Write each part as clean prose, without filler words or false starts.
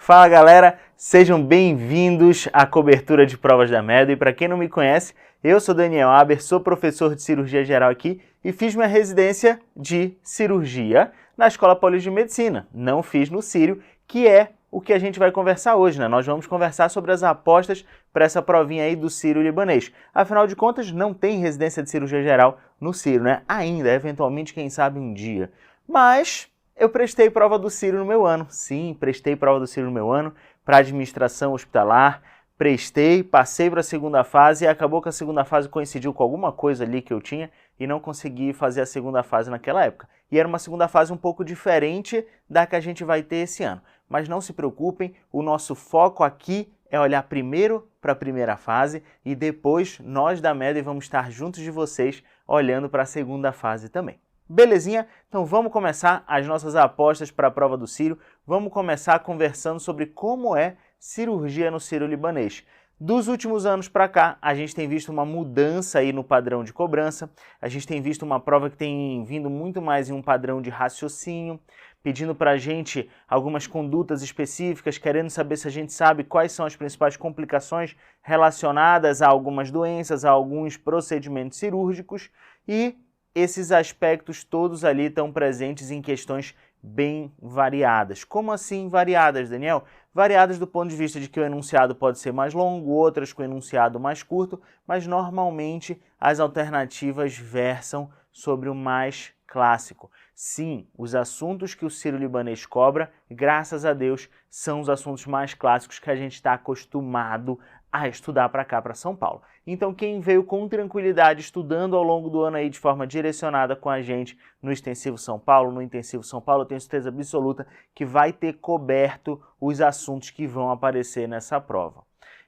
Fala galera, sejam bem-vindos à cobertura de provas da MED. E para quem não me conhece, eu sou Daniel Aber, sou professor de cirurgia geral aqui e fiz minha residência de cirurgia na Escola Paulista de Medicina. Não fiz no Sírio, que é o que a gente vai conversar hoje, né? Nós vamos conversar sobre as apostas para essa provinha aí do Sírio-Libanês. Afinal de contas, não tem residência de cirurgia geral no Sírio, né? Ainda, eventualmente, quem sabe um dia. Mas eu prestei prova do Sírio no meu ano. Sim, prestei prova do Sírio no meu ano para administração hospitalar. Prestei, passei para a segunda fase e acabou que a segunda fase coincidiu com alguma coisa ali que eu tinha e não consegui fazer a segunda fase naquela época. E era uma segunda fase um pouco diferente da que a gente vai ter esse ano. Mas não se preocupem, o nosso foco aqui é olhar primeiro para a primeira fase e depois nós da MED vamos estar juntos de vocês olhando para a segunda fase também. Belezinha? Então vamos começar as nossas apostas para a prova do Sírio. Vamos começar conversando sobre como é cirurgia no Sírio-Libanês. Dos últimos anos para cá, a gente tem visto uma mudança aí no padrão de cobrança. A gente tem visto uma prova que tem vindo muito mais em um padrão de raciocínio, pedindo para a gente algumas condutas específicas, querendo saber se a gente sabe quais são as principais complicações relacionadas a algumas doenças, a alguns procedimentos cirúrgicos, e esses aspectos todos ali estão presentes em questões bem variadas. Como assim variadas, Daniel? Variadas do ponto de vista de que o enunciado pode ser mais longo, outras com o enunciado mais curto, mas normalmente as alternativas versam sobre o mais clássico. Sim, os assuntos que o Sírio-Libanês cobra, graças a Deus, são os assuntos mais clássicos que a gente está acostumado a estudar para cá, para São Paulo. Então quem veio com tranquilidade estudando ao longo do ano aí de forma direcionada com a gente no Extensivo São Paulo, no Intensivo São Paulo, eu tenho certeza absoluta que vai ter coberto os assuntos que vão aparecer nessa prova.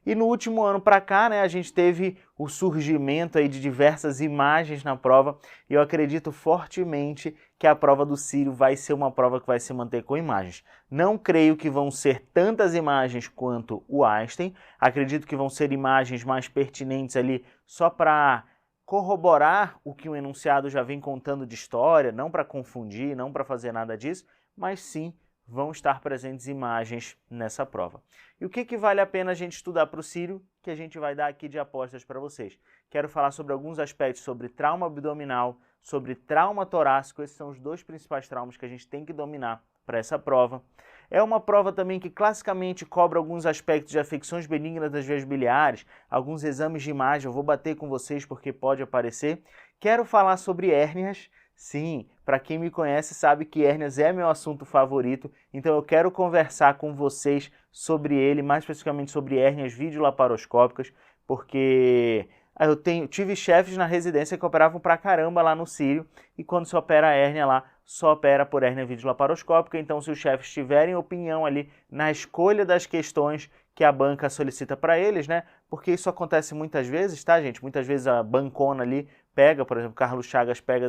E no último ano para cá, né, a gente teve o surgimento aí de diversas imagens na prova e eu acredito fortemente que a prova do Sírio vai ser uma prova que vai se manter com imagens. Não creio que vão ser tantas imagens quanto o Einstein, acredito que vão ser imagens mais pertinentes ali só para corroborar o que o enunciado já vem contando de história, não para confundir, não para fazer nada disso, mas sim vão estar presentes imagens nessa prova. E o que vale a pena a gente estudar para o Sírio, que a gente vai dar aqui de apostas para vocês? Quero falar sobre alguns aspectos sobre trauma abdominal, sobre trauma torácico. Esses são os dois principais traumas que a gente tem que dominar para essa prova. É uma prova também que classicamente cobra alguns aspectos de afecções benignas das vias biliares, alguns exames de imagem, eu vou bater com vocês porque pode aparecer. Quero falar sobre hérnias. Sim, para quem me conhece sabe que hérnias é meu assunto favorito, então eu quero conversar com vocês sobre ele, mais especificamente sobre hérnias videolaparoscópicas, porque eu tive chefes na residência que operavam pra caramba lá no Sírio, e quando se opera a hérnia lá, só opera por hérnia videolaparoscópica, então se os chefes tiverem opinião ali na escolha das questões que a banca solicita para eles, né? Porque isso acontece muitas vezes, tá, gente? Muitas vezes a bancona ali pega, por exemplo, Carlos Chagas pega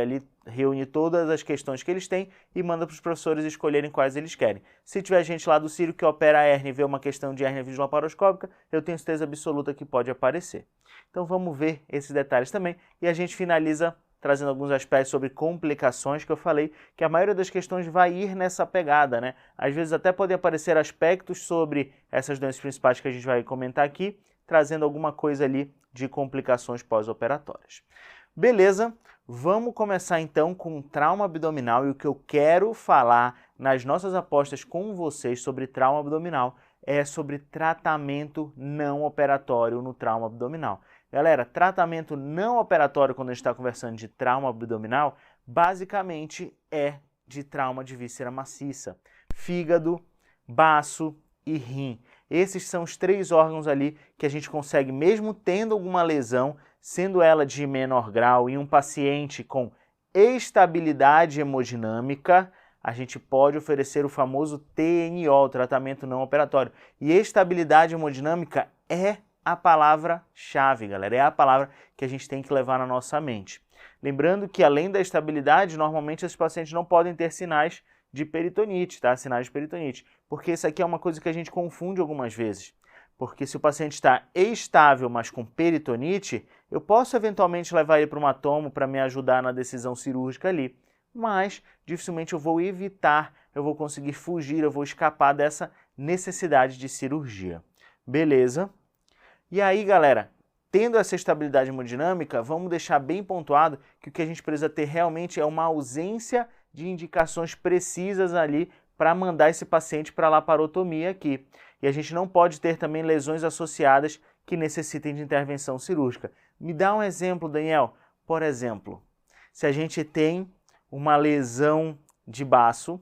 ali, reúne todas as questões que eles têm e manda para os professores escolherem quais eles querem. Se tiver gente lá do Sírio que opera a hérnia e vê uma questão de hérnia videolaparoscópica, eu tenho certeza absoluta que pode aparecer. Então vamos ver esses detalhes também e a gente finaliza trazendo alguns aspectos sobre complicações que eu falei, que a maioria das questões vai ir nessa pegada, né? Às vezes até podem aparecer aspectos sobre essas doenças principais que a gente vai comentar aqui, trazendo alguma coisa ali de complicações pós-operatórias. Beleza, vamos começar então com trauma abdominal e o que eu quero falar nas nossas apostas com vocês sobre trauma abdominal é sobre tratamento não operatório no trauma abdominal. Galera, tratamento não operatório quando a gente está conversando de trauma abdominal, basicamente é de trauma de víscera maciça, fígado, baço e rim. Esses são os três órgãos ali que a gente consegue, mesmo tendo alguma lesão, sendo ela de menor grau, em um paciente com estabilidade hemodinâmica, a gente pode oferecer o famoso TNO, o tratamento não operatório. E estabilidade hemodinâmica é a palavra-chave, galera, é a palavra que a gente tem que levar na nossa mente. Lembrando que além da estabilidade, normalmente esses pacientes não podem ter sinais de peritonite, tá? Sinais de peritonite, porque isso aqui é uma coisa que a gente confunde algumas vezes. Porque se o paciente está estável, mas com peritonite, eu posso eventualmente levar ele para uma tomo para me ajudar na decisão cirúrgica ali. Mas dificilmente eu vou evitar, eu vou conseguir fugir, eu vou escapar dessa necessidade de cirurgia. Beleza? E aí, galera, tendo essa estabilidade hemodinâmica, vamos deixar bem pontuado que o que a gente precisa ter realmente é uma ausência de indicações precisas ali para mandar esse paciente para a laparotomia aqui. E a gente não pode ter também lesões associadas que necessitem de intervenção cirúrgica. Me dá um exemplo, Daniel. Por exemplo, se a gente tem uma lesão de baço,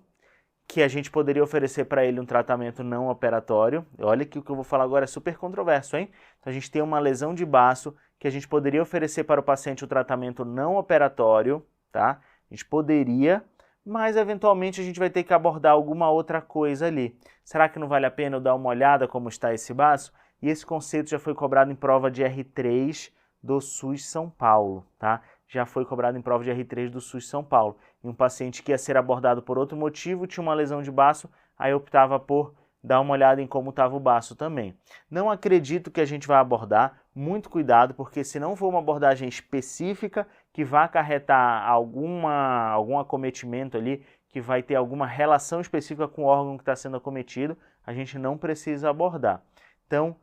que a gente poderia oferecer para ele um tratamento não operatório. Olha que o que eu vou falar agora é super controverso, hein? Então, a gente tem uma lesão de baço que a gente poderia oferecer para o paciente o tratamento não operatório, tá? A gente poderia, mas eventualmente a gente vai ter que abordar alguma outra coisa ali. Será que não vale a pena eu dar uma olhada como está esse baço? E esse conceito já foi cobrado em prova de R3 do SUS São Paulo, tá? Já foi cobrado em prova de R3 do SUS São Paulo. E um paciente que ia ser abordado por outro motivo, tinha uma lesão de baço, aí optava por dar uma olhada em como estava o baço também. Não acredito que a gente vai abordar, muito cuidado, porque se não for uma abordagem específica, que vai acarretar algum acometimento ali, que vai ter alguma relação específica com o órgão que está sendo acometido, a gente não precisa abordar. Então,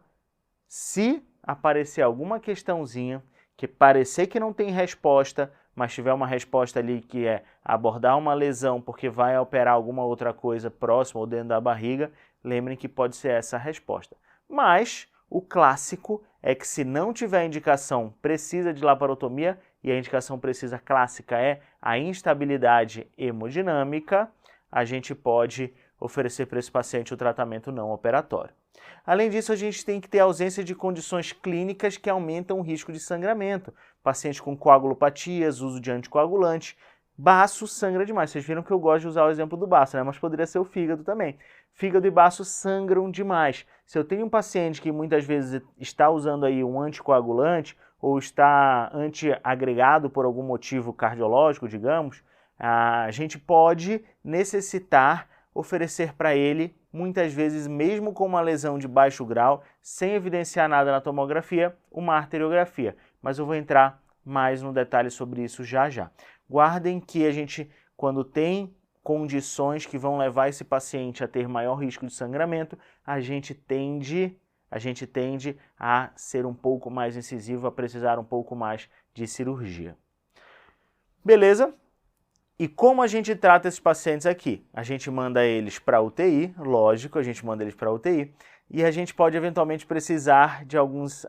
se aparecer alguma questãozinha, que parecer que não tem resposta, mas tiver uma resposta ali que é abordar uma lesão porque vai operar alguma outra coisa próxima ou dentro da barriga, lembrem que pode ser essa a resposta. Mas o clássico é que se não tiver indicação precisa de laparotomia, e a indicação precisa clássica é a instabilidade hemodinâmica, a gente pode oferecer para esse paciente o tratamento não operatório. Além disso, a gente tem que ter ausência de condições clínicas que aumentam o risco de sangramento. Paciente com coagulopatias, uso de anticoagulante. Baço sangra demais. Vocês viram que eu gosto de usar o exemplo do baço, né? Mas poderia ser o fígado também. Fígado e baço sangram demais. Se eu tenho um paciente que muitas vezes está usando aí um anticoagulante ou está antiagregado por algum motivo cardiológico, digamos, a gente pode necessitar oferecer para ele, muitas vezes, mesmo com uma lesão de baixo grau, sem evidenciar nada na tomografia, uma arteriografia. Mas eu vou entrar mais no detalhe sobre isso já já. Guardem que a gente, quando tem condições que vão levar esse paciente a ter maior risco de sangramento, a gente tende a ser um pouco mais incisivo, a precisar um pouco mais de cirurgia. Beleza? E como a gente trata esses pacientes aqui? A gente manda eles para UTI, lógico, a gente manda eles para UTI, e a gente pode eventualmente precisar de alguns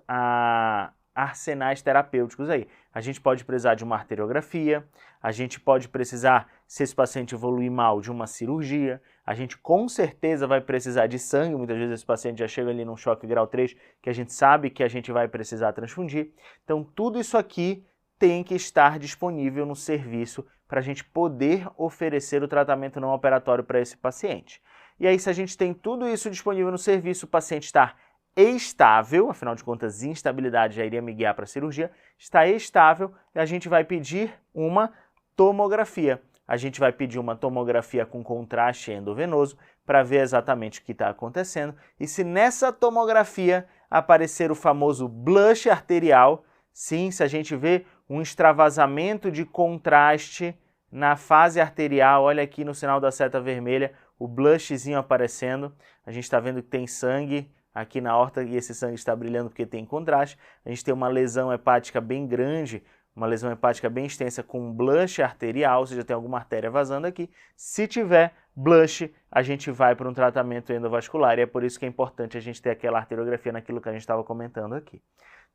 arsenais terapêuticos aí. A gente pode precisar de uma arteriografia, a gente pode precisar, se esse paciente evoluir mal, de uma cirurgia, a gente com certeza vai precisar de sangue, muitas vezes esse paciente já chega ali num choque grau 3, que a gente sabe que a gente vai precisar transfundir. Então tudo isso aqui tem que estar disponível no serviço para a gente poder oferecer o tratamento não operatório para esse paciente. E aí, se a gente tem tudo isso disponível no serviço, o paciente está estável, afinal de contas, instabilidade já iria me guiar para a cirurgia, está estável, e a gente vai pedir uma tomografia. A gente vai pedir uma tomografia com contraste endovenoso para ver exatamente o que está acontecendo. E se nessa tomografia aparecer o famoso blush arterial, sim, se a gente vê um extravasamento de contraste na fase arterial, olha aqui no sinal da seta vermelha, o blushzinho aparecendo, a gente está vendo que tem sangue aqui na aorta e esse sangue está brilhando porque tem contraste, a gente tem uma lesão hepática bem grande, uma lesão hepática bem extensa com um blush arterial, ou seja, tem alguma artéria vazando aqui. Se tiver blush, a gente vai para um tratamento endovascular e é por isso que é importante a gente ter aquela arteriografia naquilo que a gente estava comentando aqui.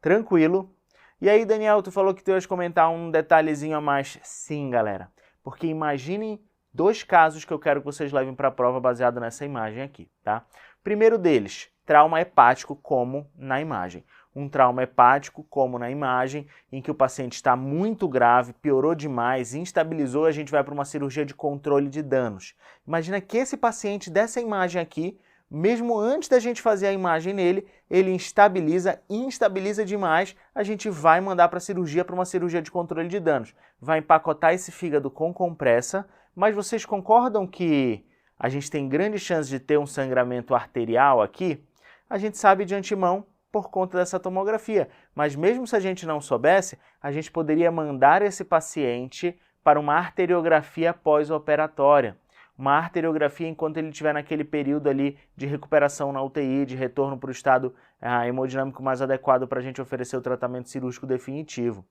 Tranquilo? E aí, Daniel, tu falou que tu ias comentar um detalhezinho a mais. Sim, galera, porque imaginem dois casos que eu quero que vocês levem para a prova baseado nessa imagem aqui, tá? Primeiro deles, trauma hepático como na imagem. Um trauma hepático como na imagem, em que o paciente está muito grave, piorou demais, instabilizou, a gente vai para uma cirurgia de controle de danos. Imagina que esse paciente dessa imagem aqui, mesmo antes da gente fazer a imagem nele, ele instabiliza demais, a gente vai mandar para uma cirurgia de controle de danos. Vai empacotar esse fígado com compressa, mas vocês concordam que a gente tem grande chance de ter um sangramento arterial aqui? A gente sabe de antemão por conta dessa tomografia, mas mesmo se a gente não soubesse, a gente poderia mandar esse paciente para uma arteriografia pós-operatória. uma arteriografia enquanto ele estiver naquele período ali de recuperação na UTI, de retorno para o estado hemodinâmico mais adequado para a gente oferecer o tratamento cirúrgico definitivo.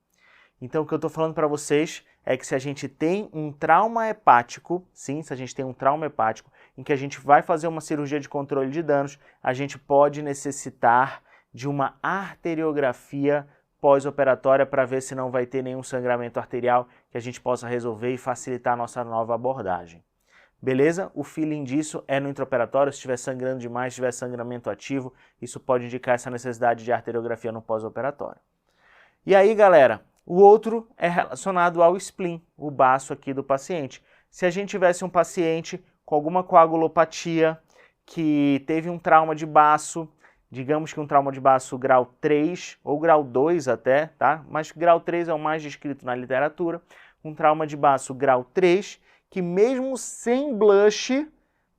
Então, o que eu estou falando para vocês é que se a gente tem um trauma hepático, sim, se a gente tem um trauma hepático, em que a gente vai fazer uma cirurgia de controle de danos, a gente pode necessitar de uma arteriografia pós-operatória para ver se não vai ter nenhum sangramento arterial que a gente possa resolver e facilitar a nossa nova abordagem. Beleza? O feeling disso é no intraoperatório, se estiver sangrando demais, se tiver sangramento ativo, isso pode indicar essa necessidade de arteriografia no pós-operatório. E aí, galera, o outro é relacionado ao spleen, o baço aqui do paciente. Se a gente tivesse um paciente com alguma coagulopatia, que teve um trauma de baço, digamos que um trauma de baço grau 3 ou grau 2 até, tá? Mas grau 3 é o mais descrito na literatura. Um trauma de baço grau 3, que mesmo sem blush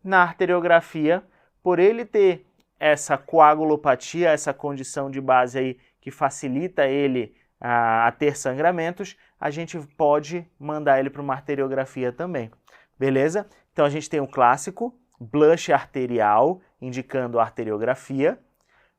na arteriografia, por ele ter essa coagulopatia, essa condição de base aí que facilita ele a ter sangramentos, a gente pode mandar ele para uma arteriografia também, beleza? Então a gente tem o clássico, blush arterial, indicando a arteriografia,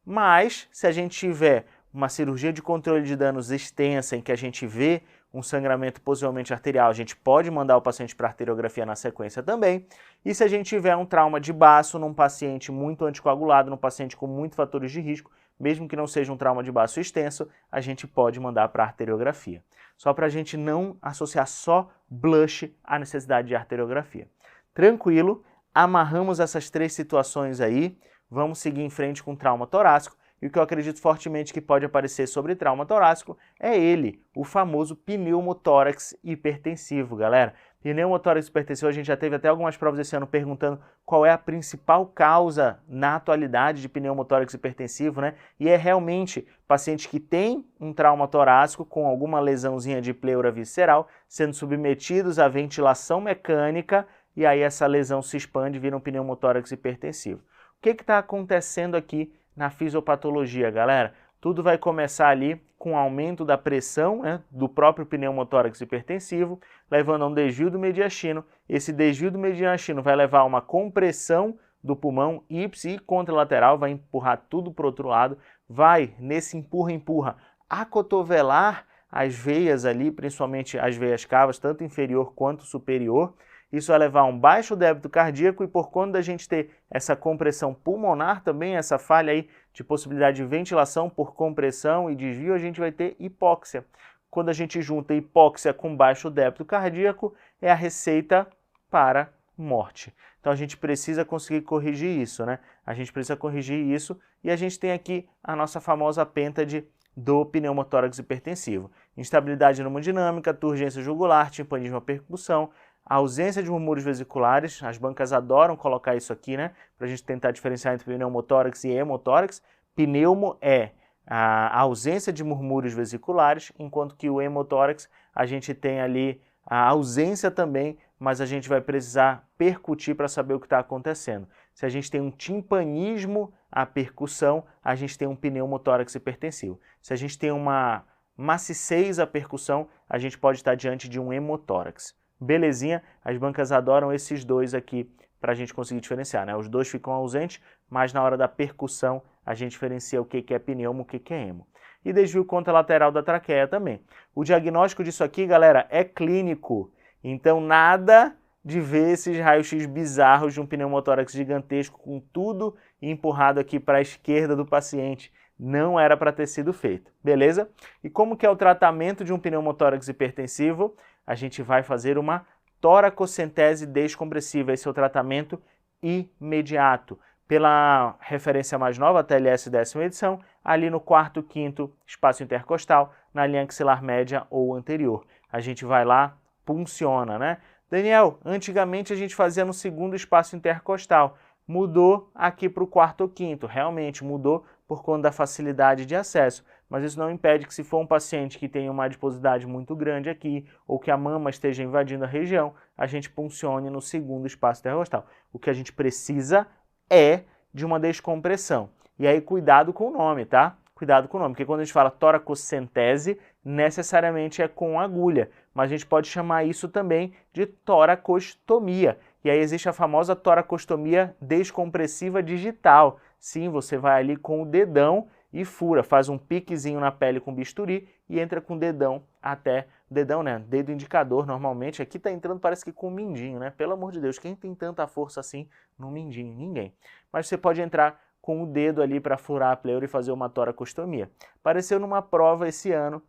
mas se a gente tiver uma cirurgia de controle de danos extensa, em que a gente vê um sangramento possivelmente arterial, a gente pode mandar o paciente para arteriografia na sequência também. E se a gente tiver um trauma de baço num paciente muito anticoagulado, num paciente com muitos fatores de risco, mesmo que não seja um trauma de baço extenso, a gente pode mandar para arteriografia. Só para a gente não associar só blush à necessidade de arteriografia. Tranquilo, amarramos essas três situações aí, vamos seguir em frente com trauma torácico. E o que eu acredito fortemente que pode aparecer sobre trauma torácico é ele, o famoso pneumotórax hipertensivo, galera. Pneumotórax hipertensivo, a gente já teve até algumas provas esse ano perguntando qual é a principal causa na atualidade de pneumotórax hipertensivo, né? E é realmente paciente que tem um trauma torácico com alguma lesãozinha de pleura visceral, sendo submetidos à ventilação mecânica, e aí essa lesão se expande e vira um pneumotórax hipertensivo. O que está acontecendo aqui na fisiopatologia, galera? Tudo vai começar ali com aumento da pressão, né, do próprio pneumotórax hipertensivo, levando a um desvio do mediastino. Esse desvio do mediastino vai levar a uma compressão do pulmão ipsi e contralateral, vai empurrar tudo para o outro lado, vai, nesse empurra-empurra, acotovelar as veias ali, principalmente as veias cavas, tanto inferior quanto superior. Isso vai levar a um baixo débito cardíaco e por conta da gente ter essa compressão pulmonar também, essa falha aí de possibilidade de ventilação por compressão e desvio, a gente vai ter hipóxia. Quando a gente junta hipóxia com baixo débito cardíaco, é a receita para morte. Então a gente precisa conseguir corrigir isso, né? A gente precisa corrigir isso e a gente tem aqui a nossa famosa pêntade do pneumotórax hipertensivo. Instabilidade hemodinâmica, turgência jugular, timpanismo à percussão, a ausência de murmúrios vesiculares, as bancas adoram colocar isso aqui, né? Para a gente tentar diferenciar entre pneumotórax e hemotórax. Pneumo é a ausência de murmúrios vesiculares, enquanto que o hemotórax a gente tem ali a ausência também, mas a gente vai precisar percutir para saber o que está acontecendo. Se a gente tem um timpanismo à percussão, a gente tem um pneumotórax hipertensivo. Se a gente tem uma maciçez à percussão, a gente pode estar diante de um hemotórax. Belezinha? As bancas adoram esses dois aqui para a gente conseguir diferenciar, né? Os dois ficam ausentes, mas na hora da percussão a gente diferencia o que é pneumo, o que é hemo. E desvio contralateral da traqueia também. O diagnóstico disso aqui, galera, é clínico. Então nada de ver esses raios-x bizarros de um pneumotórax gigantesco com tudo empurrado aqui para a esquerda do paciente. Não era para ter sido feito, beleza? E como que é o tratamento de um pneumotórax hipertensivo? A gente vai fazer uma toracocentese descompressiva. Esse é o tratamento imediato. Pela referência mais nova, a TLS 10ª edição, ali no 4º, 5º espaço intercostal, na linha axilar média ou anterior. A gente vai lá, punciona, né? Daniel, antigamente a gente fazia no 2º espaço intercostal. Mudou aqui para o 4º ou 5º. Realmente mudou por conta da facilidade de acesso. Mas isso não impede que se for um paciente que tem uma adiposidade muito grande aqui, ou que a mama esteja invadindo a região, a gente puncione no 2º espaço intercostal. O que a gente precisa é de uma descompressão. E aí cuidado com o nome, tá? cuidado com o nome, porque quando a gente fala toracocentese, necessariamente é com agulha, mas a gente pode chamar isso também de toracostomia. E aí existe a famosa toracostomia descompressiva digital. Sim, você vai ali com o dedão e fura, faz um piquezinho na pele com bisturi e entra com o dedão até, dedão, né, dedo indicador normalmente, aqui tá entrando parece que com o mindinho, né, pelo amor de Deus, quem tem tanta força assim no mindinho? Ninguém. Mas você pode entrar com o dedo ali para furar a pleura e fazer uma toracostomia. Apareceu numa prova esse ano,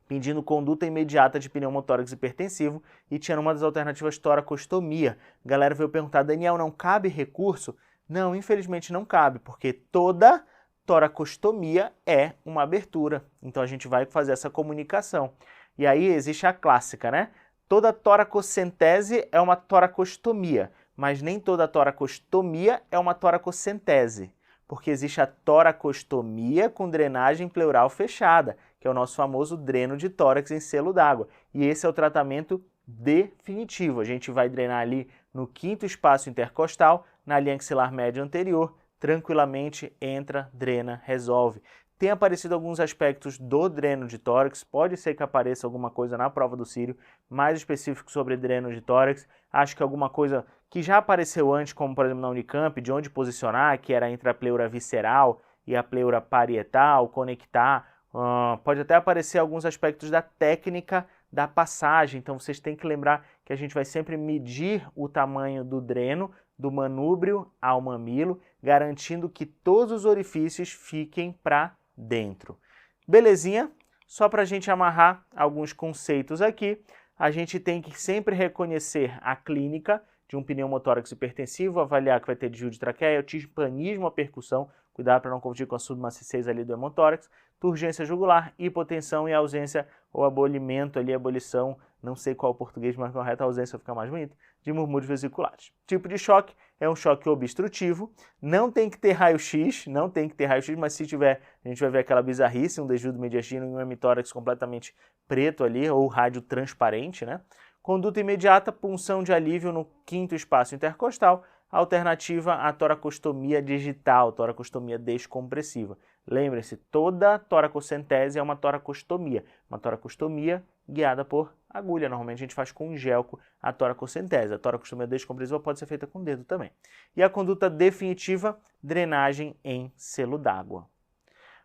pedindo conduta imediata de pneumotórax hipertensivo e tinha uma das alternativas toracostomia. A galera veio perguntar, Daniel, não cabe recurso? Não, infelizmente não cabe, porque toda toracostomia é uma abertura. Então a gente vai fazer essa comunicação. E aí existe a clássica, né? Toda toracocentese é uma toracostomia, mas nem toda toracostomia é uma toracocentese, porque existe a toracostomia com drenagem pleural fechada, que é o nosso famoso dreno de tórax em selo d'água. E esse é o tratamento definitivo. A gente vai drenar ali no quinto espaço intercostal, na linha axilar média anterior, tranquilamente entra, drena, resolve. Tem aparecido alguns aspectos do dreno de tórax, pode ser que apareça alguma coisa na prova do Círio, mais específico sobre dreno de tórax. Acho que alguma coisa que já apareceu antes, como por exemplo na Unicamp, de onde posicionar, que era entre a pleura visceral e a pleura parietal, conectar. Pode até aparecer alguns aspectos da técnica da passagem, então vocês têm que lembrar que a gente vai sempre medir o tamanho do dreno, do manúbrio ao mamilo, garantindo que todos os orifícios fiquem para dentro. Belezinha? Só para a gente amarrar alguns conceitos aqui, a gente tem que sempre reconhecer a clínica de um pneumotórax hipertensivo, avaliar que vai ter desvio de traqueia, timpanismo, a percussão, cuidado para não confundir com a súdima C6 ali do hemotórax, turgência jugular, hipotensão e ausência ou abolimento ali, abolição, não sei qual o português mais correto, a ausência fica mais bonito, de murmúrios vesiculares. Tipo de choque é um choque obstrutivo, não tem que ter raio-x, mas se tiver, a gente vai ver aquela bizarrice, um desvio do mediastino e um hemitórax completamente preto ali, ou rádio transparente, né? Conduta imediata, punção de alívio no quinto espaço intercostal, alternativa à toracostomia digital, toracostomia descompressiva. Lembre-se, toda toracocentese é uma toracostomia guiada por agulha. Normalmente a gente faz com gelco a toracocentese. A toracostomia descompressiva pode ser feita com o dedo também. E a conduta definitiva, drenagem em selo d'água.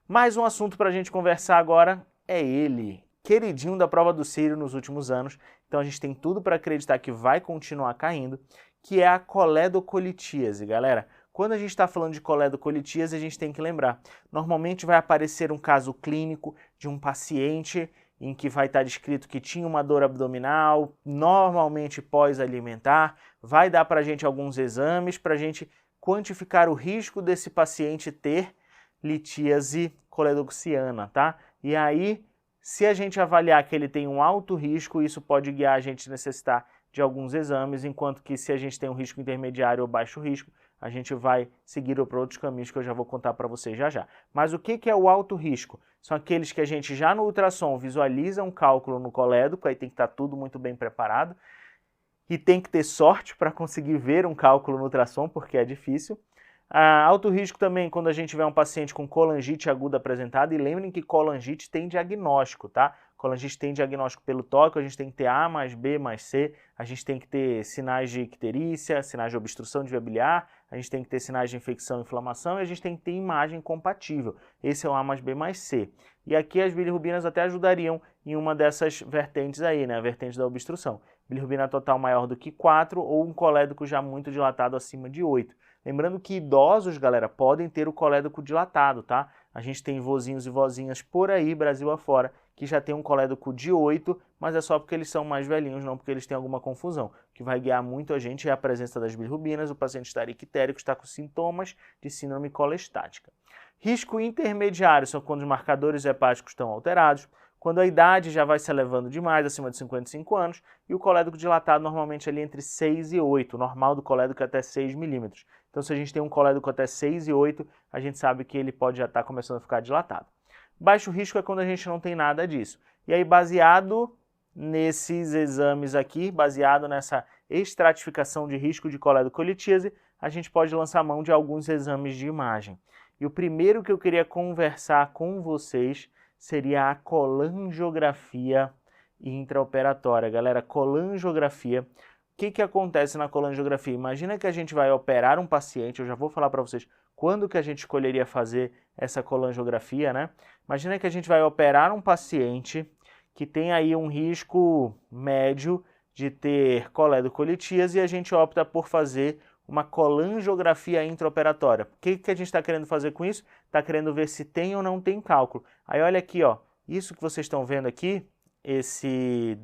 Mais um assunto para a gente conversar agora é ele, queridinho da prova do Círio nos últimos anos, então a gente tem tudo para acreditar que vai continuar caindo, que é a coledocolitíase, galera. Quando a gente está falando de coledocolitíase, a gente tem que lembrar, normalmente vai aparecer um caso clínico de um paciente em que vai estar descrito que tinha uma dor abdominal, normalmente pós-alimentar, vai dar para a gente alguns exames para a gente quantificar o risco desse paciente ter litíase coledoxiana, tá? E aí, se a gente avaliar que ele tem um alto risco, isso pode guiar a gente a necessitar de alguns exames, enquanto que se a gente tem um risco intermediário ou baixo risco, a gente vai seguir por outros caminhos que eu já vou contar para vocês já já. Mas o que é o alto risco? São aqueles que a gente já no ultrassom visualiza um cálculo no colédoco, aí tem que estar tudo muito bem preparado, e tem que ter sorte para conseguir ver um cálculo no ultrassom, porque é difícil. Alto risco também quando a gente tiver um paciente com colangite aguda apresentada, e lembrem que colangite tem diagnóstico, tá? Colangite tem diagnóstico pelo toque, a gente tem que ter A mais B mais C, a gente tem que ter sinais de icterícia, sinais de obstrução de via biliar, a gente tem que ter sinais de infecção e inflamação e a gente tem que ter imagem compatível. Esse é o A mais B mais C. E aqui as bilirrubinas até ajudariam em uma dessas vertentes aí, né? A vertente da obstrução. Bilirrubina total maior do que 4 ou um colédoco já muito dilatado acima de 8. Lembrando que idosos, galera, podem ter o colédoco dilatado, tá? A gente tem vozinhos e vozinhas por aí, Brasil afora, que já tem um colédoco de 8, mas é só porque eles são mais velhinhos, não porque eles têm alguma confusão. O que vai guiar muito a gente é a presença das bilirrubinas, o paciente está ictérico, está com sintomas de síndrome colestática. Risco intermediário são quando os marcadores hepáticos estão alterados, quando a idade já vai se elevando demais, acima de 55 anos, e o colédoco dilatado normalmente ali entre 6 e 8, o normal do colédoco é até 6 milímetros. Então se a gente tem um colédoco até 6 e 8, a gente sabe que ele pode já estar começando a ficar dilatado. Baixo risco é quando a gente não tem nada disso. E aí baseado nesses exames aqui, baseado nessa estratificação de risco de coledocolitíase, a gente pode lançar mão de alguns exames de imagem. E o primeiro que eu queria conversar com vocês seria a colangiografia intraoperatória. Galera, colangiografia, o que acontece na colangiografia? Imagina que a gente vai operar um paciente, eu já vou falar para vocês quando que a gente escolheria fazer essa colangiografia, né? Imagina que a gente vai operar um paciente que tem aí um risco médio de ter coledocolitíase e a gente opta por fazer uma colangiografia intraoperatória. O que a gente está querendo fazer com isso? Está querendo ver se tem ou não tem cálculo. Aí olha aqui, ó, isso que vocês estão vendo aqui, esse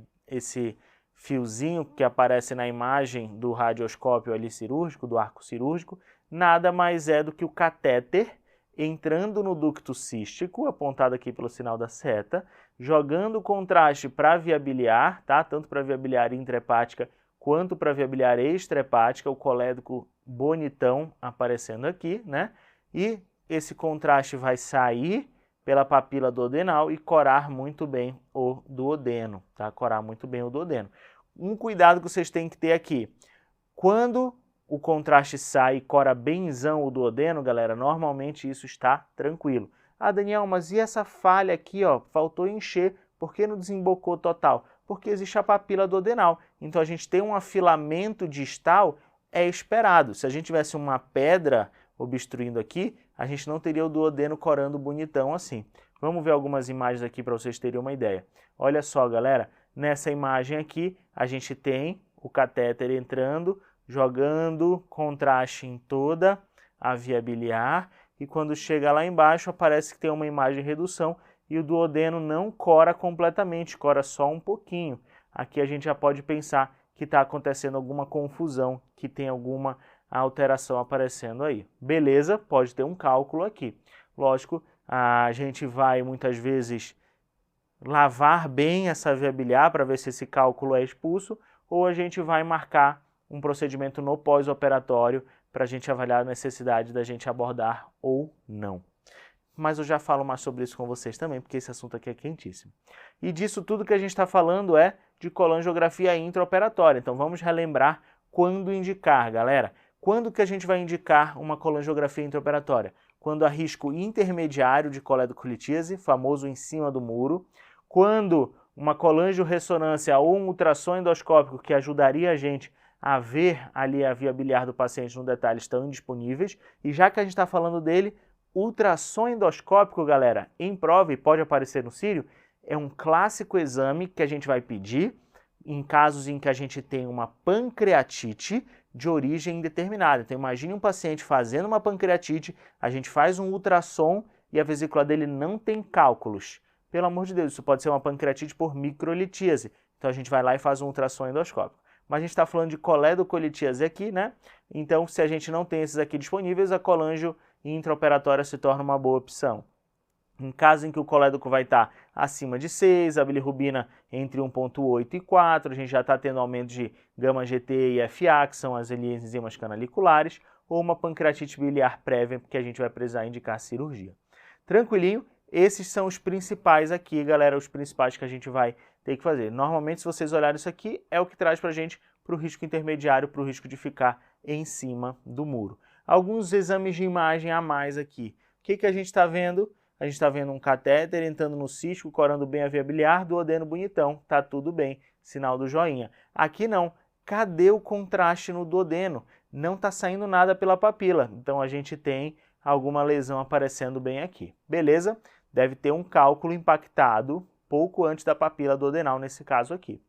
fiozinho que aparece na imagem do radioscópio ali cirúrgico, do arco cirúrgico, nada mais é do que o catéter entrando no ducto cístico, apontado aqui pelo sinal da seta, jogando contraste para a via biliar, tá? Tanto para a via biliar intrahepática quanto para a via biliar extrahepática, o colédoco bonitão aparecendo aqui, né? E esse contraste vai sair pela papila duodenal e corar muito bem o duodeno, tá? Corar muito bem o duodeno. Um cuidado que vocês têm que ter aqui, quando o contraste sai e cora benzão o duodeno, galera, normalmente isso está tranquilo. Ah, Daniel, mas e essa falha aqui, ó, faltou encher, por que não desembocou total? Porque existe a papila duodenal, então a gente tem um afilamento distal, é esperado. Se a gente tivesse uma pedra obstruindo aqui, a gente não teria o duodeno corando bonitão assim. Vamos ver algumas imagens aqui para vocês terem uma ideia. Olha só, galera, nessa imagem aqui, a gente tem o catéter entrando, jogando contraste em toda a via biliar, e quando chega lá embaixo aparece que tem uma imagem de redução e o duodeno não cora completamente, cora só um pouquinho. Aqui a gente já pode pensar que está acontecendo alguma confusão, que tem alguma alteração aparecendo aí. Beleza, pode ter um cálculo aqui. Lógico, a gente vai muitas vezes lavar bem essa via biliar para ver se esse cálculo é expulso, ou a gente vai marcar um procedimento no pós-operatório para a gente avaliar a necessidade da gente abordar ou não. Mas eu já falo mais sobre isso com vocês também, porque esse assunto aqui é quentíssimo. E disso tudo que a gente está falando é de colangiografia intraoperatória. Então vamos relembrar quando indicar, galera. Quando que a gente vai indicar uma colangiografia intraoperatória? Quando há risco intermediário de coledocolitíase, famoso em cima do muro. Quando uma colangiorressonância ou um ultrassom endoscópico que ajudaria a gente a ver ali a via biliar do paciente no detalhe estão indisponíveis. E já que a gente está falando dele, ultrassom endoscópico, galera, em prova e pode aparecer no cílio, é um clássico exame que a gente vai pedir em casos em que a gente tem uma pancreatite de origem indeterminada. Então imagine um paciente fazendo uma pancreatite, a gente faz um ultrassom e a vesícula dele não tem cálculos. Pelo amor de Deus, isso pode ser uma pancreatite por microlitíase. Então a gente vai lá e faz um ultrassom endoscópico. Mas a gente está falando de coledocolitíase aqui, né? Então, se a gente não tem esses aqui disponíveis, a colangio intraoperatória se torna uma boa opção. Em caso em que o colédoco vai estar acima de 6, a bilirrubina entre 1,8 e 4, a gente já está tendo aumento de gama-GT e FA, que são as enzimas canaliculares, ou uma pancreatite biliar prévia, que a gente vai precisar indicar cirurgia. Tranquilinho? Esses são os principais aqui, galera, os principais que a gente vai ter que fazer. Normalmente, se vocês olharem isso aqui, é o que traz para a gente para o risco intermediário, para o risco de ficar em cima do muro. Alguns exames de imagem a mais aqui. O que a gente está vendo? A gente está vendo um catéter entrando no cístico, corando bem a via biliar, duodeno bonitão, tá tudo bem, sinal do joinha. Aqui não. Cadê o contraste no duodeno? Não está saindo nada pela papila, então a gente tem alguma lesão aparecendo bem aqui. Beleza? Deve ter um cálculo impactado pouco antes da papila duodenal nesse caso aqui.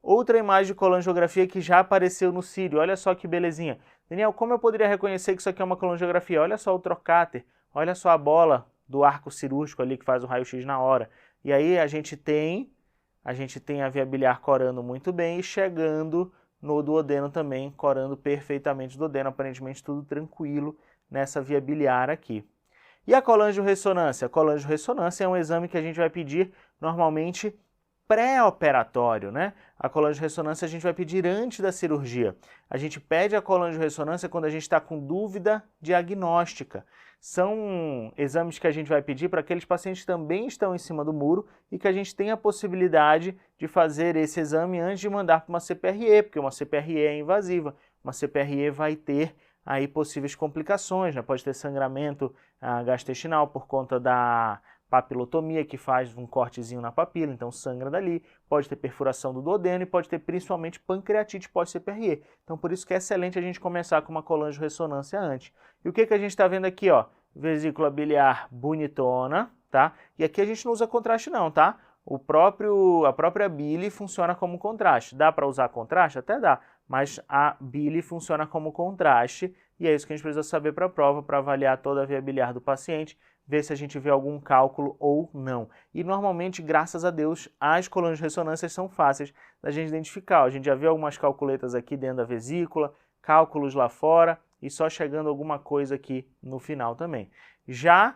Outra imagem de colangiografia que já apareceu no cílio, olha só que belezinha. Daniel, como eu poderia reconhecer que isso aqui é uma colangiografia? Olha só o trocáter, olha só a bola do arco cirúrgico ali que faz o raio-x na hora. E aí a gente tem a via biliar corando muito bem e chegando no duodeno também, corando perfeitamente o duodeno, aparentemente tudo tranquilo nessa via biliar aqui. E a colangiorressonância? A colangiorressonância é um exame que a gente vai pedir normalmente pré-operatório, né? A colangiorressonância a gente vai pedir antes da cirurgia. A gente pede a colangiorressonância quando a gente está com dúvida diagnóstica. São exames que a gente vai pedir para aqueles pacientes que também estão em cima do muro e que a gente tem a possibilidade de fazer esse exame antes de mandar para uma CPRE, porque uma CPRE é invasiva. Uma CPRE vai ter aí possíveis complicações, né? Pode ter sangramento gastrointestinal por conta da papilotomia, que faz um cortezinho na papila, então sangra dali, pode ter perfuração do duodeno e pode ter principalmente pancreatite pós-CPRE. Então por isso que é excelente a gente começar com uma colangio-ressonância antes. E o que a gente está vendo aqui, ó? Vesícula biliar bonitona, tá? E aqui a gente não usa contraste não, tá? A própria bile funciona como contraste. Dá para usar contraste? Até dá, mas a bile funciona como contraste e é isso que a gente precisa saber para a prova, para avaliar toda a via biliar do paciente, ver se a gente vê algum cálculo ou não. E normalmente, graças a Deus, as colangio-ressonâncias são fáceis da gente identificar. A gente já viu algumas calculetas aqui dentro da vesícula, cálculos lá fora e só chegando alguma coisa aqui no final também. Já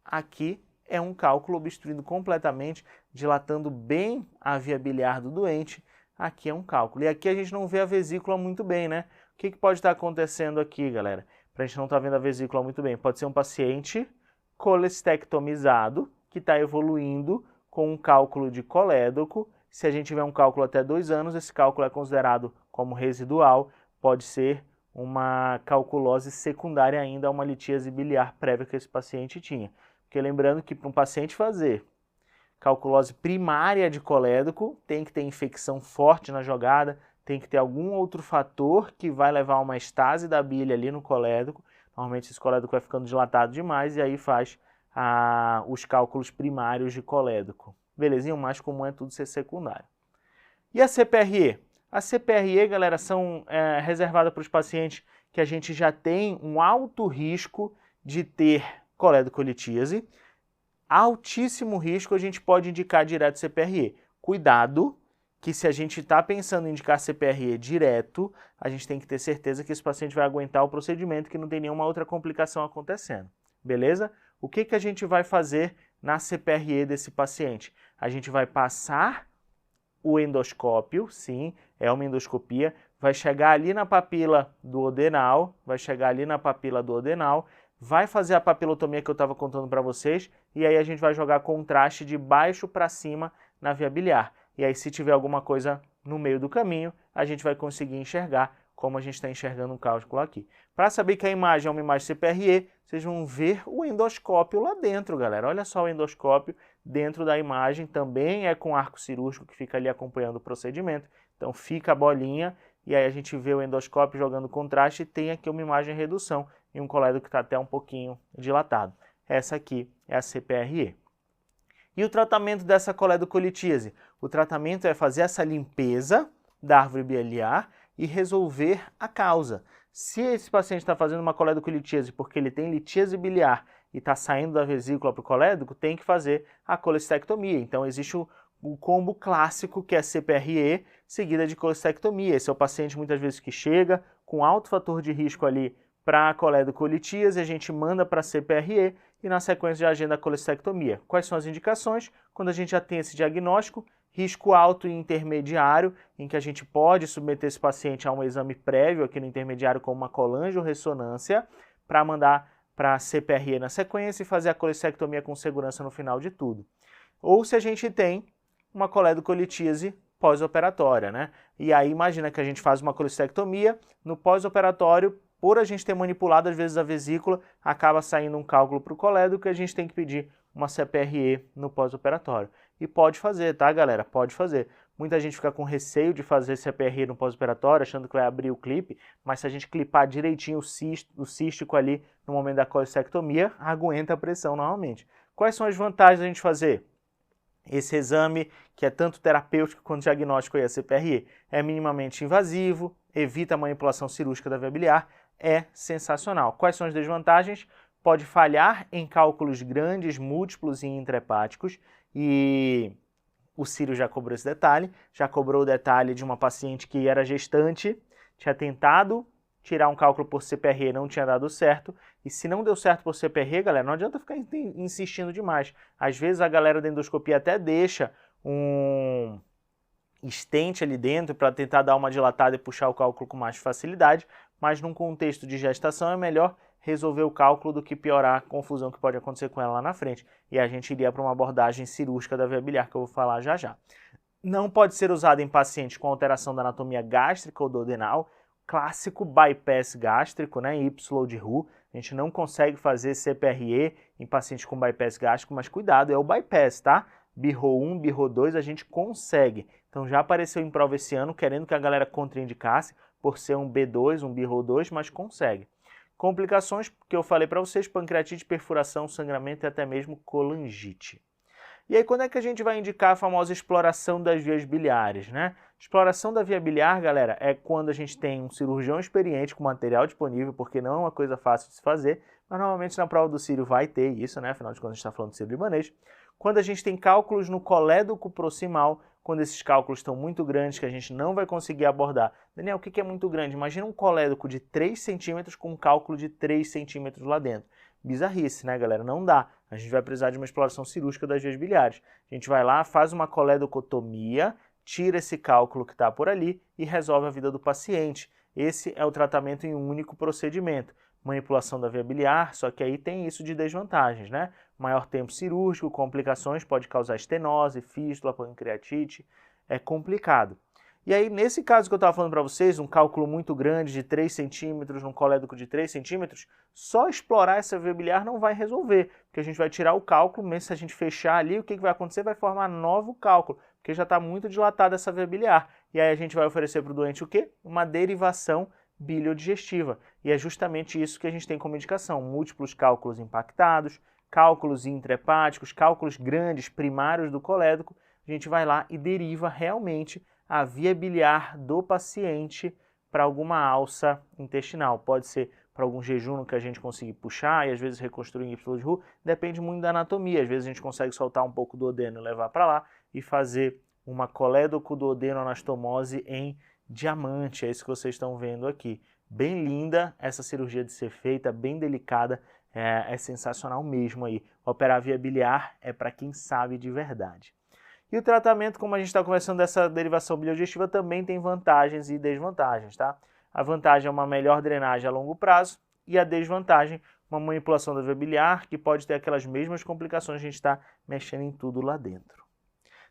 aqui é um cálculo obstruindo completamente, dilatando bem a via biliar do doente. Aqui é um cálculo. E aqui a gente não vê a vesícula muito bem, né? O que pode estar acontecendo aqui, galera? Para a gente não estar vendo a vesícula muito bem. Pode ser um paciente colestectomizado que está evoluindo com um cálculo de colédoco. Se a gente tiver um cálculo até 2 anos, esse cálculo é considerado como residual. Pode ser uma calculose secundária ainda a uma litíase biliar prévia que esse paciente tinha. Porque lembrando que para um paciente fazer calculose primária de colédoco, tem que ter infecção forte na jogada, tem que ter algum outro fator que vai levar a uma estase da bile ali no colédoco. Normalmente esse colédoco vai ficando dilatado demais e aí faz os cálculos primários de colédoco. Belezinha? O mais comum é tudo ser secundário. E a CPRE? A CPRE, galera, são reservadas para os pacientes que a gente já tem um alto risco de ter coledocolitíase. Altíssimo risco, a gente pode indicar direto CPRE. Cuidado, que se a gente está pensando em indicar CPRE direto, a gente tem que ter certeza que esse paciente vai aguentar o procedimento, que não tem nenhuma outra complicação acontecendo. Beleza? O que a gente vai fazer na CPRE desse paciente? A gente vai passar o endoscópio, sim, é uma endoscopia, vai chegar ali na papila duodenal, vai fazer a papilotomia que eu estava contando para vocês, e aí a gente vai jogar contraste de baixo para cima na via biliar. E aí se tiver alguma coisa no meio do caminho, a gente vai conseguir enxergar como a gente está enxergando um cálculo aqui. Para saber que a imagem é uma imagem CPRE, vocês vão ver o endoscópio lá dentro, galera. Olha só o endoscópio dentro da imagem, também é com arco cirúrgico que fica ali acompanhando o procedimento. Então fica a bolinha e aí a gente vê o endoscópio jogando contraste e tem aqui uma imagem em redução e um colédoco que está até um pouquinho dilatado. Essa aqui é a CPRE. E o tratamento dessa coledocolitíase? O tratamento é fazer essa limpeza da árvore biliar e resolver a causa. Se esse paciente está fazendo uma coledocolitíase porque ele tem litíase biliar e está saindo da vesícula para o colédoco, tem que fazer a colestectomia. Então existe o combo clássico que é CPRE seguida de colestectomia. Esse é o paciente muitas vezes que chega com alto fator de risco ali para a coledocolitíase, a gente manda para a CPRE e na sequência já agenda a colestectomia. Quais são as indicações? Quando a gente já tem esse diagnóstico, risco alto e intermediário, em que a gente pode submeter esse paciente a um exame prévio aqui no intermediário com uma colangio-ressonância para mandar para a CPRE na sequência e fazer a colestectomia com segurança no final de tudo. Ou se a gente tem uma coledocolitíase pós-operatória, né? E aí imagina que a gente faz uma colestectomia, no pós-operatório, por a gente ter manipulado às vezes a vesícula, acaba saindo um cálculo para o colédoco e a gente tem que pedir uma CPRE no pós-operatório. E pode fazer, tá, galera? Pode fazer. Muita gente fica com receio de fazer CPRE no pós-operatório, achando que vai abrir o clipe, mas se a gente clipar direitinho o cístico ali no momento da colestectomia, aguenta a pressão normalmente. Quais são as vantagens da gente fazer esse exame, que é tanto terapêutico quanto diagnóstico aí, a CPRE? É minimamente invasivo, evita a manipulação cirúrgica da via biliar, é sensacional. Quais são as desvantagens? Pode falhar em cálculos grandes, múltiplos e intrahepáticos, e o Círio já cobrou esse detalhe, já cobrou o detalhe de uma paciente que era gestante, tinha tentado tirar um cálculo por CPRE, não tinha dado certo, e se não deu certo por CPRE, galera, não adianta ficar insistindo demais. Às vezes a galera da endoscopia até deixa um stent ali dentro para tentar dar uma dilatada e puxar o cálculo com mais facilidade, mas num contexto de gestação é melhor resolver o cálculo do que piorar a confusão que pode acontecer com ela lá na frente. E a gente iria para uma abordagem cirúrgica da via biliar, que eu vou falar já já. Não pode ser usado em pacientes com alteração da anatomia gástrica ou duodenal. clássico bypass gástrico, né, em Y de Roux. A gente não consegue fazer CPRE em pacientes com bypass gástrico, mas cuidado, é o bypass, tá? BIRRO 1, BIRRO 2 a gente consegue. Então já apareceu em prova esse ano, querendo que a galera contraindicasse por ser um B2, um BIRRO 2, mas consegue. Complicações que eu falei para vocês, pancreatite, perfuração, sangramento e até mesmo colangite. E aí, quando é que a gente vai indicar a famosa exploração das vias biliares, né? Exploração da via biliar, galera, é quando a gente tem um cirurgião experiente com material disponível, porque não é uma coisa fácil de se fazer, mas normalmente na prova do cílio vai ter isso, né? Afinal de contas, a gente está falando de cílio libanês. Quando a gente tem cálculos no colédoco proximal, quando esses cálculos estão muito grandes que a gente não vai conseguir abordar. Daniel, o que é muito grande? Imagina um colédoco de 3 centímetros com um cálculo de 3 centímetros lá dentro. Bizarrice, né, galera? Não dá. A gente vai precisar de uma exploração cirúrgica das vias biliares. A gente vai lá, faz uma coledocotomia, tira esse cálculo que está por ali e resolve a vida do paciente. Esse é o tratamento em um único procedimento. Manipulação da via biliar, só que aí tem isso de desvantagens, né? Maior tempo cirúrgico, complicações, pode causar estenose, fístula, pancreatite, é complicado. E aí, nesse caso que eu estava falando para vocês, um cálculo muito grande de 3 centímetros, num colédoco de 3 centímetros, só explorar essa via biliar não vai resolver, porque a gente vai tirar o cálculo, mesmo se a gente fechar ali, o que vai acontecer? Vai formar novo cálculo, porque já está muito dilatada essa via biliar. E aí a gente vai oferecer para o doente o quê? Uma derivação biliodigestiva. E é justamente isso que a gente tem como indicação, múltiplos cálculos impactados, cálculos intrahepáticos, cálculos grandes, primários do colédoco, a gente vai lá e deriva realmente a via biliar do paciente para alguma alça intestinal. Pode ser para algum jejum que a gente conseguir puxar e às vezes reconstruir em Y de Roux, depende muito da anatomia. Às vezes a gente consegue soltar um pouco do duodeno e levar para lá e fazer uma colédoco-duodenoanastomose em diamante. É isso que vocês estão vendo aqui. Bem linda essa cirurgia de ser feita, bem delicada, é sensacional mesmo aí. Operar via biliar é para quem sabe de verdade. E o tratamento, como a gente está conversando dessa derivação biliodigestiva, também tem vantagens e desvantagens, tá? A vantagem é uma melhor drenagem a longo prazo e a desvantagem, uma manipulação da via biliar, que pode ter aquelas mesmas complicações, a gente está mexendo em tudo lá dentro.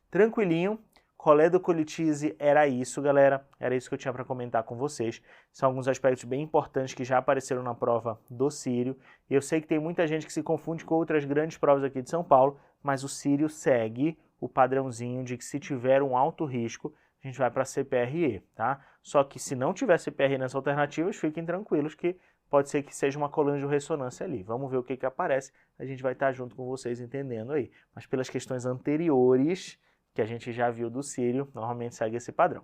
Tranquilinho, coledocolitise era isso, galera, era isso que eu tinha para comentar com vocês. São alguns aspectos bem importantes que já apareceram na prova do Círio, e eu sei que tem muita gente que se confunde com outras grandes provas aqui de São Paulo, mas o Círio segue o padrãozinho de que se tiver um alto risco, a gente vai para a CPRE, tá? Só que se não tiver CPRE nessas alternativas, fiquem tranquilos que pode ser que seja uma colangiorressonância ali. Vamos ver o que aparece, a gente vai estar junto com vocês entendendo aí. Mas pelas questões anteriores que a gente já viu do Círio, normalmente segue esse padrão.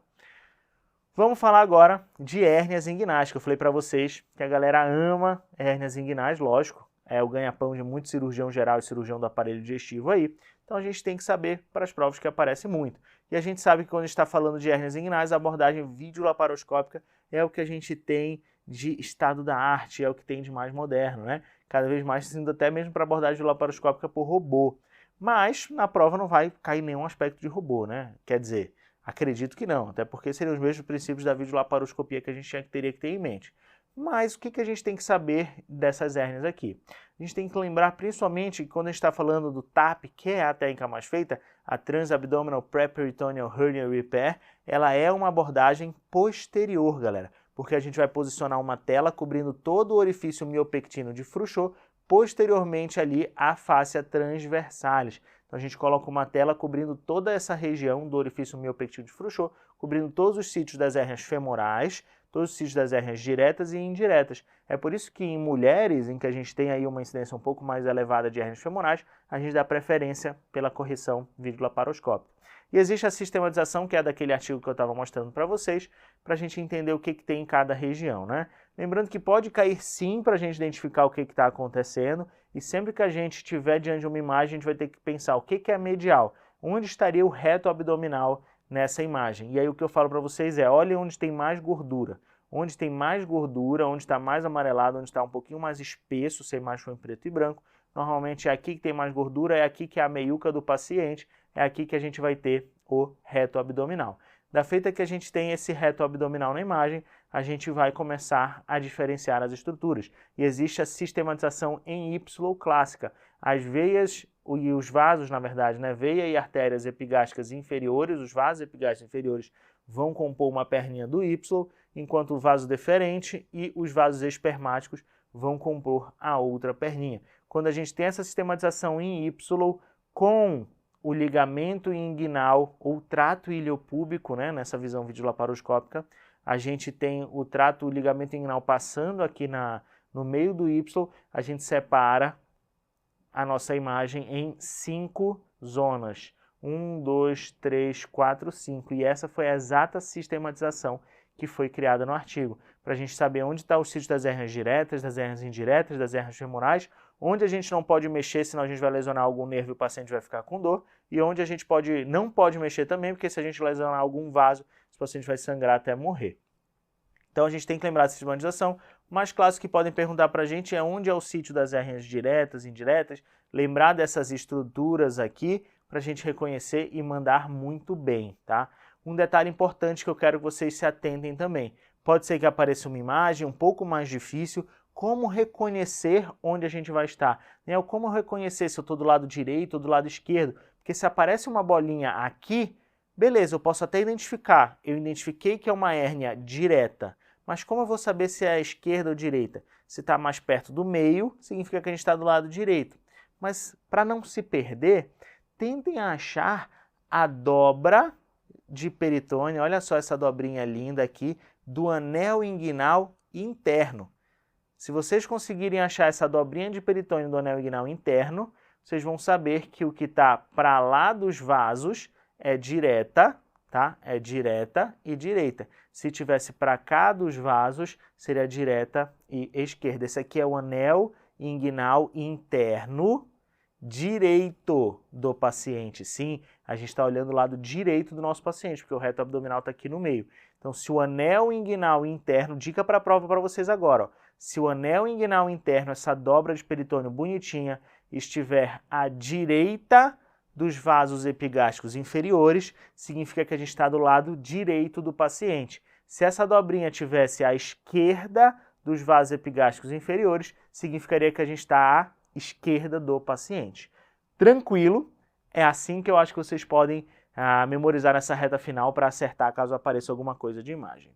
Vamos falar agora de hérnias inguinais, que eu falei para vocês que a galera ama hérnias inguinais, lógico, é o ganha-pão de muito cirurgião geral e cirurgião do aparelho digestivo aí. Então a gente tem que saber para as provas que aparecem muito. E a gente sabe que quando a gente está falando de hérnias inguinais, a abordagem videolaparoscópica é o que a gente tem de estado da arte, é o que tem de mais moderno, né? Cada vez mais indo até mesmo para abordagem laparoscópica por robô. Mas na prova não vai cair nenhum aspecto de robô, né? Quer dizer, acredito que não, até porque seriam os mesmos princípios da videolaparoscopia que a gente teria que ter em mente. Mas o que a gente tem que saber dessas hérnias aqui? A gente tem que lembrar principalmente que quando a gente está falando do TAP, que é a técnica mais feita, a Transabdominal Preperitoneal Hernia Repair, ela é uma abordagem posterior, galera, porque a gente vai posicionar uma tela cobrindo todo o orifício miopectino de Frouchot, posteriormente ali à fáscia transversalis. Então a gente coloca uma tela cobrindo toda essa região do orifício miopectino de Frouchot, cobrindo todos os sítios das hérnias femorais, todos os sítios das hérnias diretas e indiretas. É por isso que em mulheres, em que a gente tem aí uma incidência um pouco mais elevada de hérnias femorais, a gente dá preferência pela correção videolaparoscópica. E existe a sistematização, que é daquele artigo que eu estava mostrando para vocês, para a gente entender o que tem em cada região, né? Lembrando que pode cair sim para a gente identificar o que está acontecendo, e sempre que a gente estiver diante de uma imagem, a gente vai ter que pensar o que é medial, onde estaria o reto abdominal nessa imagem. E aí o que eu falo para vocês é, olhem onde tem mais gordura. Onde tem mais gordura, onde está mais amarelado, onde está um pouquinho mais espesso, se a imagem for em preto e branco, normalmente é aqui que tem mais gordura, é aqui que é a meiuca do paciente, é aqui que a gente vai ter o reto abdominal. Da feita que a gente tem esse reto abdominal na imagem, a gente vai começar a diferenciar as estruturas. E existe a sistematização em Y clássica. As veias e os vasos, na verdade, né, veia e artérias epigástricas inferiores, os vasos epigástricos inferiores vão compor uma perninha do Y, enquanto o vaso deferente e os vasos espermáticos vão compor a outra perninha. Quando a gente tem essa sistematização em Y com o ligamento inguinal ou trato iliopúbico, né, nessa visão videolaparoscópica, a gente tem o trato, o ligamento inguinal passando aqui no meio do Y, a gente separa a nossa imagem em 5 zonas. 1, 2, 3, 4, 5. E essa foi a exata sistematização que foi criada no artigo, para a gente saber onde está o sítio das hérnias diretas, das hérnias indiretas, das hérnias femorais, onde a gente não pode mexer, senão a gente vai lesionar algum nervo e o paciente vai ficar com dor, e onde a gente não pode mexer também, porque se a gente lesionar algum vaso, o paciente vai sangrar até morrer. Então a gente tem que lembrar da sistematização. O mais clássico que podem perguntar para a gente é onde é o sítio das hérnias diretas, indiretas, lembrar dessas estruturas aqui para a gente reconhecer e mandar muito bem, tá? Um detalhe importante que eu quero que vocês se atentem também. Pode ser que apareça uma imagem um pouco mais difícil, como reconhecer onde a gente vai estar, né? Como reconhecer se eu estou do lado direito ou do lado esquerdo, porque se aparece uma bolinha aqui, beleza, eu posso até identificar, eu identifiquei que é uma hérnia direta, mas como eu vou saber se é a esquerda ou direita? Se está mais perto do meio, significa que a gente está do lado direito. Mas para não se perder, tentem achar a dobra de peritônio, olha só essa dobrinha linda aqui, do anel inguinal interno. Se vocês conseguirem achar essa dobrinha de peritônio do anel inguinal interno, vocês vão saber que o que está para lá dos vasos é direta, tá? É direta e direita. Se tivesse para cá dos vasos, seria direta e esquerda. Esse aqui é o anel inguinal interno direito do paciente. Sim, a gente está olhando o lado direito do nosso paciente, porque o reto abdominal está aqui no meio. Então, se o anel inguinal interno, dica para a prova para vocês agora, ó, se o anel inguinal interno, essa dobra de peritônio bonitinha, estiver à direita dos vasos epigástricos inferiores, significa que a gente está do lado direito do paciente. Se essa dobrinha tivesse à esquerda dos vasos epigástricos inferiores, significaria que a gente está à esquerda do paciente. Tranquilo? É assim que eu acho que vocês podem memorizar nessa reta final para acertar caso apareça alguma coisa de imagem.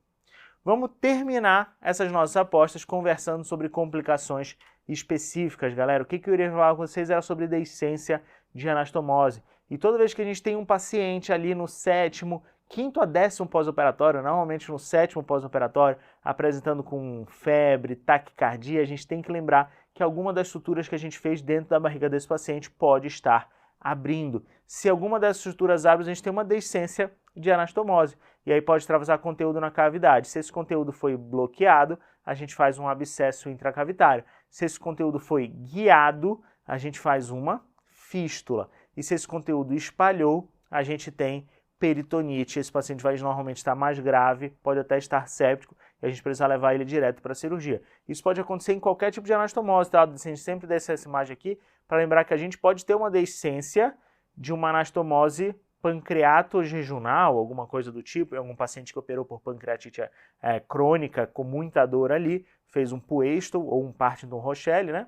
Vamos terminar essas nossas apostas conversando sobre complicações específicas, galera. O que eu iria falar com vocês era sobre deiscência de anastomose. E toda vez que a gente tem um paciente ali no 7º, 5º a 10º pós-operatório, normalmente no 7º pós-operatório, apresentando com febre, taquicardia, a gente tem que lembrar que alguma das suturas que a gente fez dentro da barriga desse paciente pode estar abrindo. Se alguma dessas estruturas abre, a gente tem uma deiscência de anastomose. E aí pode extravasar conteúdo na cavidade. Se esse conteúdo foi bloqueado, a gente faz um abscesso intracavitário. Se esse conteúdo foi guiado, a gente faz uma fístula. E se esse conteúdo espalhou, a gente tem peritonite. Esse paciente vai normalmente estar mais grave, pode até estar séptico, e a gente precisa levar ele direto para a cirurgia. Isso pode acontecer em qualquer tipo de anastomose, tá? A gente sempre desce essa imagem aqui para lembrar que a gente pode ter uma deiscência de uma anastomose pancreato-jejunal, alguma coisa do tipo, em algum paciente que operou por pancreatite crônica, com muita dor ali, fez um Puesto ou um Partington Rochelle, né?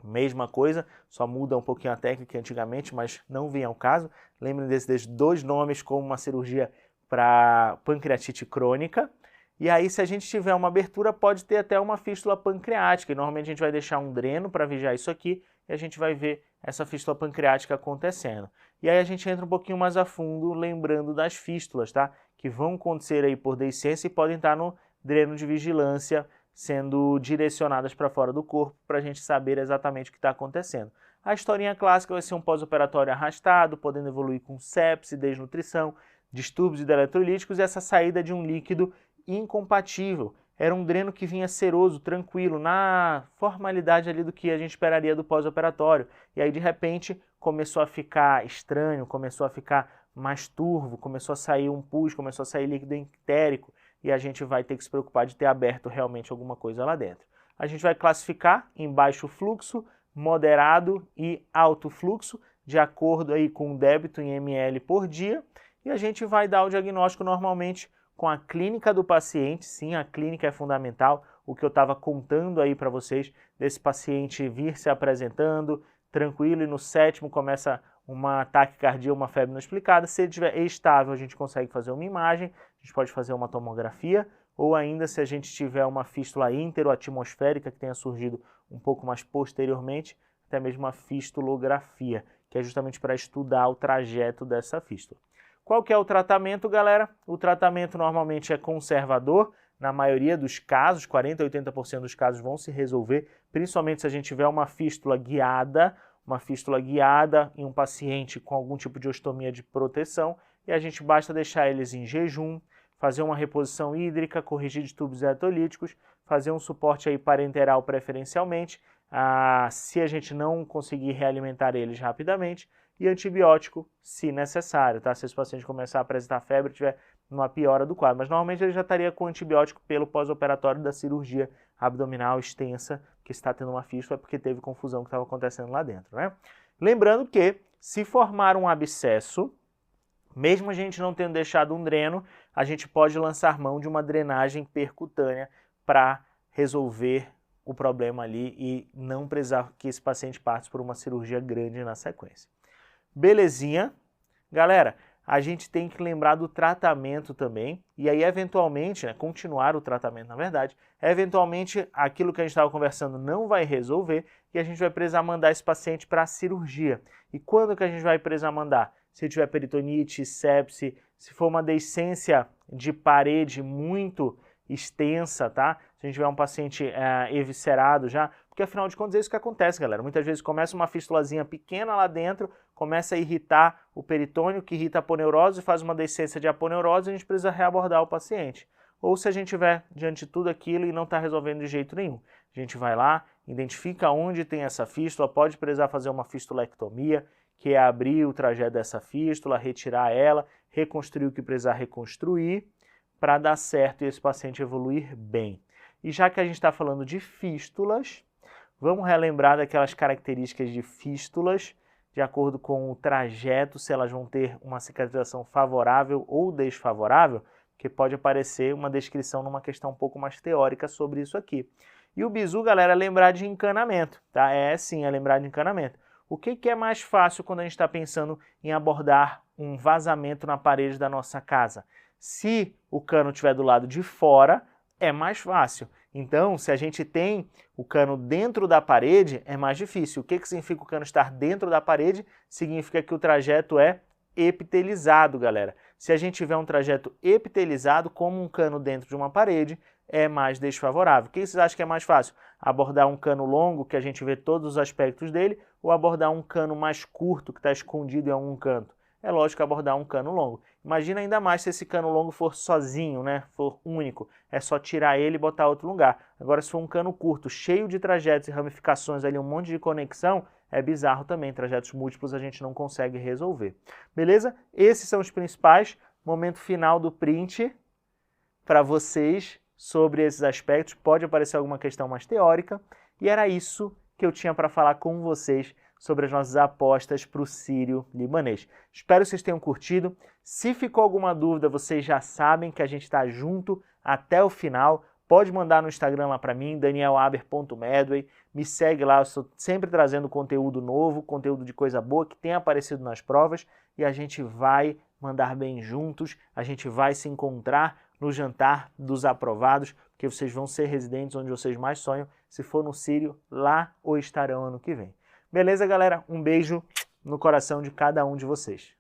Mesma coisa, só muda um pouquinho a técnica antigamente, mas não vem ao caso. Lembrem desses dois nomes como uma cirurgia para pancreatite crônica. E aí, se a gente tiver uma abertura, pode ter até uma fístula pancreática. E normalmente a gente vai deixar um dreno para vigiar isso aqui e a gente vai ver essa fístula pancreática acontecendo. E aí a gente entra um pouquinho mais a fundo, lembrando das fístulas, tá? Que vão acontecer aí por deiscência e podem estar no dreno de vigilância, sendo direcionadas para fora do corpo para a gente saber exatamente o que está acontecendo. A historinha clássica vai ser um pós-operatório arrastado, podendo evoluir com sepse, desnutrição, distúrbios hidroeletrolíticos e essa saída de um líquido incompatível. Era um dreno que vinha seroso, tranquilo, na formalidade ali do que a gente esperaria do pós-operatório. E aí, de repente, começou a ficar estranho, começou a ficar mais turvo, começou a sair um pus, começou a sair líquido entérico. E a gente vai ter que se preocupar de ter aberto realmente alguma coisa lá dentro. A gente vai classificar em baixo fluxo, moderado e alto fluxo, de acordo aí com o débito em ml por dia. E a gente vai dar o diagnóstico normalmente com a clínica do paciente. Sim, a clínica é fundamental. O que eu estava contando aí para vocês, desse paciente vir se apresentando, tranquilo, e no 7º começa uma taquicardia, uma febre não explicada. Se ele estiver estável, a gente consegue fazer uma imagem, a gente pode fazer uma tomografia, ou ainda se a gente tiver uma fístula interoatmosférica que tenha surgido um pouco mais posteriormente, até mesmo uma fistulografia, que é justamente para estudar o trajeto dessa fístula. Qual que é o tratamento, galera? O tratamento normalmente é conservador, na maioria dos casos, 40% a 80% dos casos vão se resolver, principalmente se a gente tiver uma fístula guiada em um paciente com algum tipo de ostomia de proteção, e a gente basta deixar eles em jejum, fazer uma reposição hídrica, corrigir distúrbios eletrolíticos, fazer um suporte aí parenteral preferencialmente, se a gente não conseguir realimentar eles rapidamente, e antibiótico se necessário, tá? Se esse paciente começar a apresentar febre, tiver uma piora do quadro, mas normalmente ele já estaria com antibiótico pelo pós-operatório da cirurgia abdominal extensa, que está tendo uma fístula porque teve confusão que estava acontecendo lá dentro, né? Lembrando que se formar um abscesso, mesmo a gente não tendo deixado um dreno, a gente pode lançar mão de uma drenagem percutânea para resolver o problema ali e não precisar que esse paciente passe por uma cirurgia grande na sequência. Belezinha? Galera, a gente tem que lembrar do tratamento também, e aí eventualmente, né, continuar o tratamento na verdade, eventualmente aquilo que a gente estava conversando não vai resolver e a gente vai precisar mandar esse paciente para a cirurgia. E quando que a gente vai precisar mandar? Se tiver peritonite, sepse, se for uma deiscência de parede muito extensa, tá? Se a gente tiver um paciente eviscerado já, porque afinal de contas é isso que acontece, galera. Muitas vezes começa uma fístulazinha pequena lá dentro, começa a irritar o peritônio, que irrita a aponeurose, faz uma deiscência de aponeurose e a gente precisa reabordar o paciente. Ou se a gente tiver diante de tudo aquilo e não está resolvendo de jeito nenhum. A gente vai lá, identifica onde tem essa fístula, pode precisar fazer uma fistulectomia, que é abrir o trajeto dessa fístula, retirar ela, reconstruir o que precisar reconstruir, para dar certo e esse paciente evoluir bem. E já que a gente está falando de fístulas, vamos relembrar daquelas características de fístulas, de acordo com o trajeto, se elas vão ter uma cicatrização favorável ou desfavorável, que pode aparecer uma descrição numa questão um pouco mais teórica sobre isso aqui. E o bizu, galera, é lembrar de encanamento, tá? Sim, é lembrar de encanamento. O que é mais fácil quando a gente está pensando em abordar um vazamento na parede da nossa casa? Se o cano estiver do lado de fora, é mais fácil. Então, se a gente tem o cano dentro da parede, é mais difícil. O que significa o cano estar dentro da parede? Significa que o trajeto é epitelizado, galera. Se a gente tiver um trajeto epitelizado, como um cano dentro de uma parede, é mais desfavorável. O que vocês acham que é mais fácil? Abordar um cano longo, que a gente vê todos os aspectos dele, ou abordar um cano mais curto, que está escondido em algum canto? É lógico abordar um cano longo. Imagina ainda mais se esse cano longo for sozinho, né? For único. É só tirar ele e botar outro lugar. Agora, se for um cano curto, cheio de trajetos e ramificações ali, um monte de conexão, é bizarro também. Trajetos múltiplos a gente não consegue resolver. Beleza? Esses são os principais. Momento final do print para vocês sobre esses aspectos. Pode aparecer alguma questão mais teórica. E era isso que eu tinha para falar com vocês sobre as nossas apostas para o sírio-libanês. Espero que vocês tenham curtido. Se ficou alguma dúvida, vocês já sabem que a gente está junto até o final. Pode mandar no Instagram lá para mim, danielaber.medway. Me segue lá, eu estou sempre trazendo conteúdo novo, conteúdo de coisa boa que tem aparecido nas provas. E a gente vai mandar bem juntos, a gente vai se encontrar no jantar dos aprovados, porque vocês vão ser residentes onde vocês mais sonham. Se for no Sírio, lá ou estarão ano que vem. Beleza, galera? Um beijo no coração de cada um de vocês.